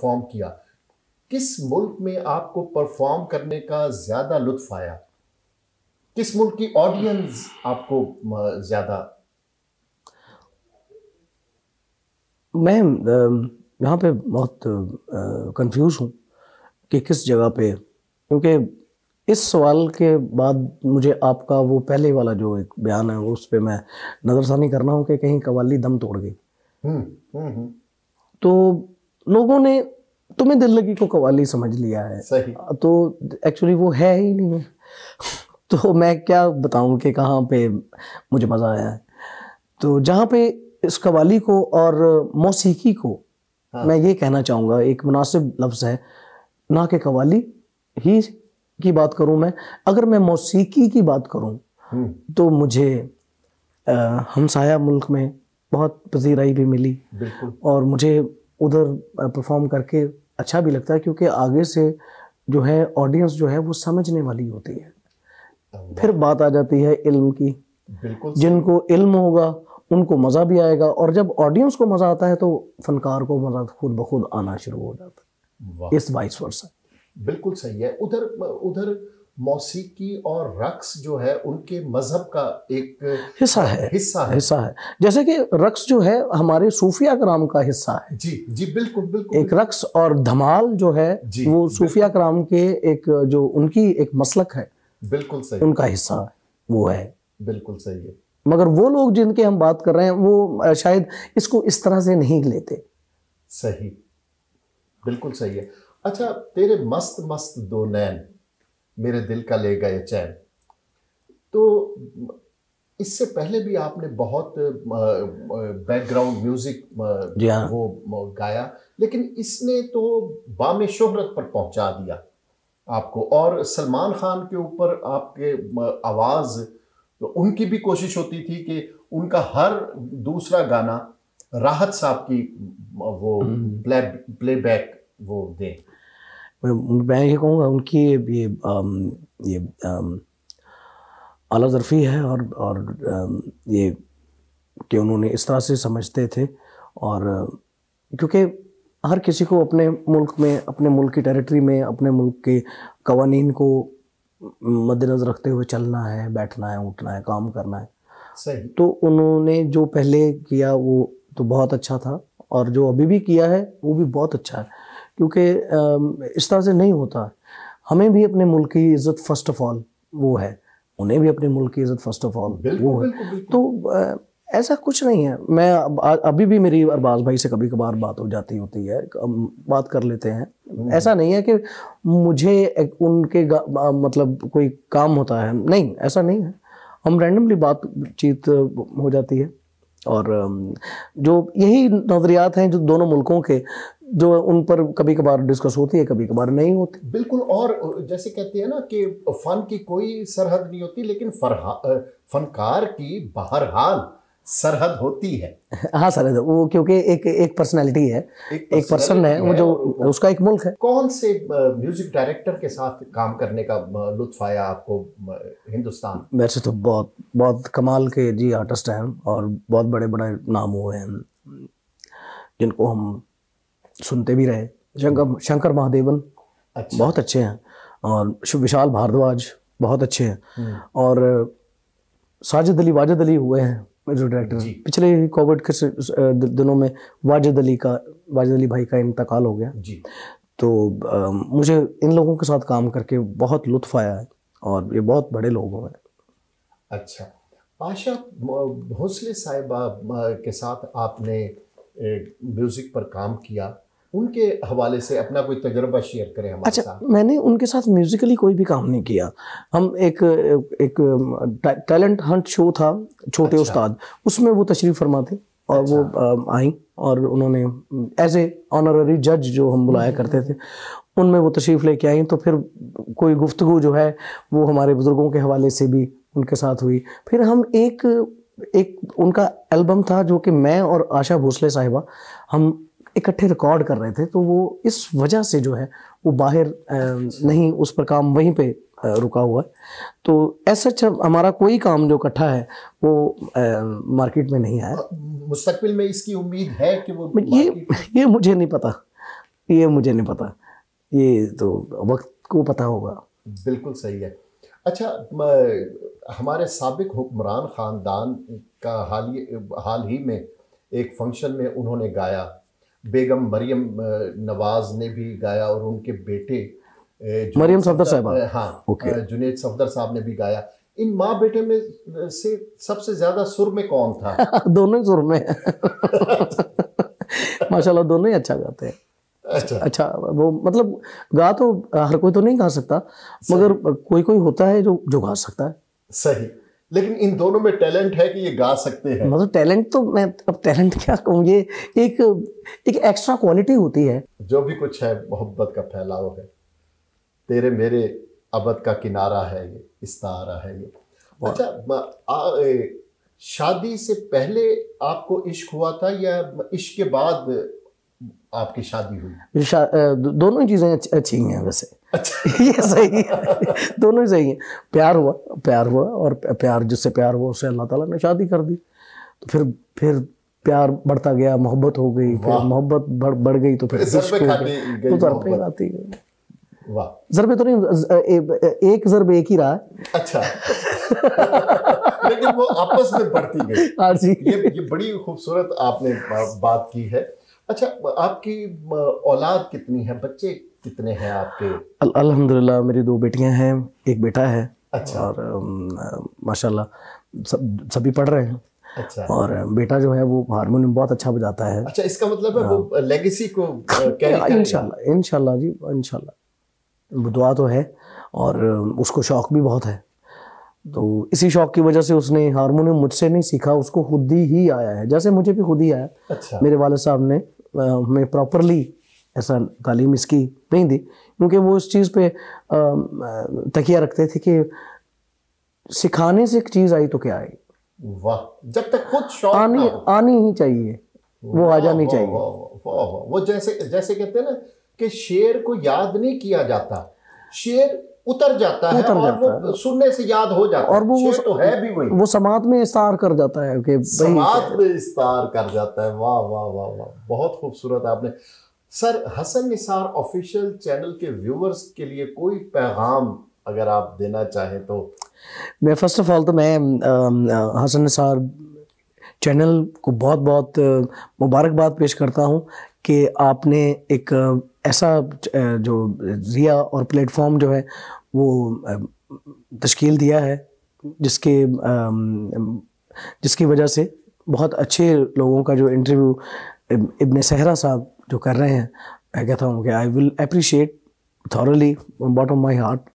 Perform کیا، کس ملک میں آپ کو پرفارم کرنے کا زیادہ لطف آیا؟ کس ملک کی آڈینس آپ کو زیادہ؟ میں یہاں پہ بہت کنفیوز ہوں کہ کس جگہ پہ، کیونکہ اس سوال کے بعد مجھے آپ کا وہ پہلے والا جو ایک بیان ہے اس پہ میں نظر ثانی کرنا ہوں کہ کہیں قوالی دم توڑ گئی۔ تو لوگوں نے تمہیں دل لگی کو قوالی سمجھ لیا ہے، صحیح، تو ایکچولی وہ ہے ہی نہیں ہے، تو میں کیا بتاؤں کہ کہاں پہ مجھے مزہ آیا ہے۔ تو جہاں پہ اس قوالی کو اور موسیقی کو میں یہ کہنا چاہوں گا، ایک مناسب لفظ ہے، نہ کہ قوالی ہی کی بات کروں میں، اگر میں موسیقی کی بات کروں تو مجھے ہمسایہ ملک میں بہت پذیرائی بھی ملی، اور مجھے ادھر پرفارم کر کے اچھا بھی لگتا ہے، کیونکہ آگے سے جو ہے آڈینس جو ہے وہ سمجھنے والی ہوتی ہے۔ پھر بات آ جاتی ہے علم کی، جن کو علم ہوگا ان کو مزہ بھی آئے گا، اور جب آڈینس کو مزہ آتا ہے تو فنکار کو مزہ خود بخود آنا شروع ہو جاتا ہے، اس وائس ورسا۔ بالکل صحیح ہے۔ ادھر موسیقی اور رقص جو ہے ان کے مذہب کا ایک حصہ ہے، جیسے کہ رقص جو ہے ہمارے صوفیہ کرام کا حصہ ہے۔ جی بالکل۔ ایک رقص اور دھمال جو ہے وہ صوفیہ کرام کے ایک جو ان کی ایک مسلک ہے، بالکل صحیح، ان کا حصہ وہ ہے۔ بالکل صحیح ہے۔ مگر وہ لوگ جن کے ہم بات کر رہے ہیں وہ شاید اس کو اس طرح سے نہیں لیتے۔ صحیح، بالکل صحیح ہے۔ اچھا، تیرے مست مست دو نین میرے دل کا لے گئے چین، تو اس سے پہلے بھی آپ نے بہت بیک گراؤنڈ میوزک وہ گایا، لیکن اس نے تو بام شہرت پر پہنچا دیا آپ کو، اور سلمان خان کے اوپر آپ کے آواز، تو ان کی بھی کوشش ہوتی تھی کہ ان کا ہر دوسرا گانا راحت صاحب کی وہ پلے بیک وہ دیں۔ میں یہ کہوں گا ان کی یہ اعلیٰ ظرفی ہے، اور یہ کہ انہوں نے اس طرح سے سمجھتے تھے، اور کیونکہ ہر کسی کو اپنے ملک میں، اپنے ملک کی ٹیریٹری میں، اپنے ملک کے قوانین کو مد نظر رکھتے ہوئے چلنا ہے، بیٹھنا ہے، اٹھنا ہے، کام کرنا ہے۔ صحیح۔ تو انہوں نے جو پہلے کیا وہ تو بہت اچھا تھا، اور جو ابھی بھی کیا ہے وہ بھی بہت اچھا ہے، کیونکہ اس طرح سے نہیں ہوتا۔ ہمیں بھی اپنے ملک کی عزت فرسٹ آف آل وہ ہے، انہیں بھی اپنے ملک کی عزت فرسٹ آف آل وہ ہے۔ تو ایسا کچھ نہیں ہے۔ میں ابھی بھی میری ارباز بھائی سے کبھی کبھار بات ہو جاتی ہوتی ہے، بات کر لیتے ہیں۔ ایسا نہیں ہے کہ مجھے ان کے مطلب کوئی کام ہوتا ہے، نہیں، ایسا نہیں ہے، ہم رینڈملی بات چیت ہو جاتی ہے، اور جو یہی نظریات ہیں جو دونوں ملکوں کے، جو ان پر کبھی کبھار ڈسکس ہوتی ہے، کبھی کبھار نہیں ہوتی۔ بالکل، اور جیسے کہتے ہیں نا کہ فن کی کوئی سرحد نہیں ہوتی، لیکن فنکار کی بہرحال سرحد ہوتی ہے۔ ہاں سرحد، وہ کیونکہ ایک پرسنالٹی ہے، ایک پرسن ہے، وہ جو اس کا ایک ملک ہے۔ کون سے میوزک ڈائریکٹر کے ساتھ کام کرنے کا لطف آیا آپ کو ہندوستان؟ ویسے تو بہت کمال کے جی آرٹسٹ ہیں، اور بہت بڑے بڑے نام ہوئے ہیں جن کو ہم سنتے بھی رہے۔ شنکر مہادیون بہت اچھے ہیں، اور وشال بھاردواج بہت اچھے ہیں، اور ساجد علی واجد علی ہوئے ہیں جو ڈائریکٹر۔ پچھلے کووڈ کے دنوں میں واجد علی بھائی کا انتقال ہو گیا، تو مجھے ان لوگوں کے ساتھ کام کر کے بہت لطف آیا ہے، اور یہ بہت بڑے لوگ ہیں۔ اچھا، آشا بھونسلے صاحبہ کے ساتھ آپ نے میوزک پر کام کیا، ان کے حوالے سے اپنا کوئی تجربہ شیئر کریں ہمارے ساتھ۔ اچھا، میں نے ان کے ساتھ میوزیکلی کوئی بھی کام نہیں کیا۔ ہم ایک ٹیلنٹ ہنٹ شو تھا چھوٹے استاد، اس میں وہ تشریف فرما تھے، اور وہ آئیں، اور انہوں نے ایز اے آنرری جج جو ہم بلایا کرتے تھے ان میں وہ تشریف لے کے آئیں، تو پھر کوئی گفتگو جو ہے وہ ہمارے بزرگوں کے حوالے سے بھی ان کے ساتھ ہوئی۔ پھر ہم ایک ان کا البم تھا جو کہ میں اور آشا بھونسلے صاحبہ ہم اکٹھے ریکارڈ کر رہے تھے، تو وہ اس وجہ سے جو ہے وہ باہر نہیں، اس پر کام وہیں پہ رکا ہوا ہے۔ تو ایسا ہمارا کوئی کام جو اکٹھا ہے وہ مارکیٹ میں نہیں آیا۔ مستقبل میں اس کی امید ہے کہ وہ یہ مجھے نہیں پتا، یہ مجھے نہیں پتا, یہ تو وقت کو پتہ ہوگا. بالکل صحیح ہے. اچھا, ہمارے سابق حکمران خاندان کا حال ہی میں ایک فنکشن میں انہوں نے گایا, بیگم مریم نواز نے بھی گایا, اور ان کے بیٹے مریم صفدر صاحبہ, ہاں جنید صفدر صاحب نے بھی گایا. ان ماں بیٹے میں سے سب سے زیادہ سر میں کون تھا؟ دونوں ہی سر میں ماشاءاللہ, دونوں ہی اچھا گاتے ہیں. اچھا وہ مطلب گا تو ہر کوئی تو نہیں گا سکتا, مگر کوئی کوئی ہوتا ہے جو گا سکتا ہے. صحیح, لیکن ان دونوں میں ٹیلنٹ ہے کہ یہ گا سکتے ہیں. مطلب ٹیلنٹ تو میں اب ٹیلنٹ کیا کہوں, یہ ایک ایکسٹرا کوالٹی ہوتی ہے. جو بھی کچھ ہے محبت کا پھیلاؤ ہے, تیرے میرے ابد کا کنارہ ہے یہ, استعارہ ہے یہ. اچھا, شادی سے پہلے آپ کو عشق ہوا تھا یا عشق کے بعد آپ کی شادی ہوئی؟ دونوں ہی چیزیں اچھی ہیں ویسے. یہ صحیح ہے, دونوں ہی صحیح ہیں. پیار ہوا اور پیار, جس سے پیار ہوا اس سے اللہ تعالیٰ نے شادی کر دی. تو پھر پیار بڑھتا گیا, محبت ہو گئی, پھر محبت بڑھ گئی, تو پھر ضربیں آتی گئی. ضربیں تو نہیں, ایک ضرب ایک ہی رہا. اچھا, لیکن وہ آپس میں بڑھتی گئی. ہاں جی, یہ بڑی خوبصورت آپ نے بات کی ہے. اچھا, آپ کی اولاد کتنی ہے, بچے کتنے ہیں آپ کے؟ الحمدللہ میری 2 بیٹیاں ہیں, ایک بیٹا ہے. اچھا. اور ماشاءاللہ سبھی پڑھ رہے ہیں. اچھا. اور بیٹا جو ہے وہ ہارمونیم بہت اچھا بجاتا ہے. اچھا, اس کا مطلب ہے وہ لیگیسی کو کیری کرے گا. انشاءاللہ جی, انشاءاللہ. دعا تو ہے, اور اس کو شوق بھی بہت ہے. تو اسی شوق کی وجہ سے اس نے ہارمونیم مجھ سے نہیں سیکھا, اس کو خود ہی آیا ہے, جیسے مجھے بھی خود ہی آیا. اچھا. میرے والد صاحب نے ہمیں پراپرلی ایسا تعلیم اس کی نہیں دی, کیونکہ وہ اس چیز پہ تکیہ رکھتے تھے کہ سکھانے سے ایک چیز آئی تو کیا آئی. واہ, جب تک خود شوق آنی ہی چاہیے, وہ آ جانی چاہیے. وہ جیسے کہتے ہیں نا کہ شعر کو یاد نہیں کیا جاتا, شعر اتر جاتا ہے اور وہ سننے سے یاد ہو جاتا ہے. اور وہ تو ہے بھی وہی, وہ سماعت میں استعار کر جاتا ہے, کہ سماعت میں استعار کر جاتا ہے. واہ واہ واہ واہ, بہت خوبصورت آپ نے. سر, حسن نثار آفیشیل چینل کے ویورز کے لیے کوئی پیغام اگر آپ دینا چاہیں تو؟ میں فرسٹ آف آل تو میں حسن نثار چینل کو بہت بہت مبارکباد پیش کرتا ہوں کہ آپ نے ایک ایسا جو ذریعہ اور پلیٹ فارم جو ہے وہ تشکیل دیا ہے, جس کی وجہ سے بہت اچھے لوگوں کا جو انٹرویو ابن صحرا صاحب جو کر رہے ہیں, میں کہتا ہوں کہ I will appreciate thoroughly bottom of my heart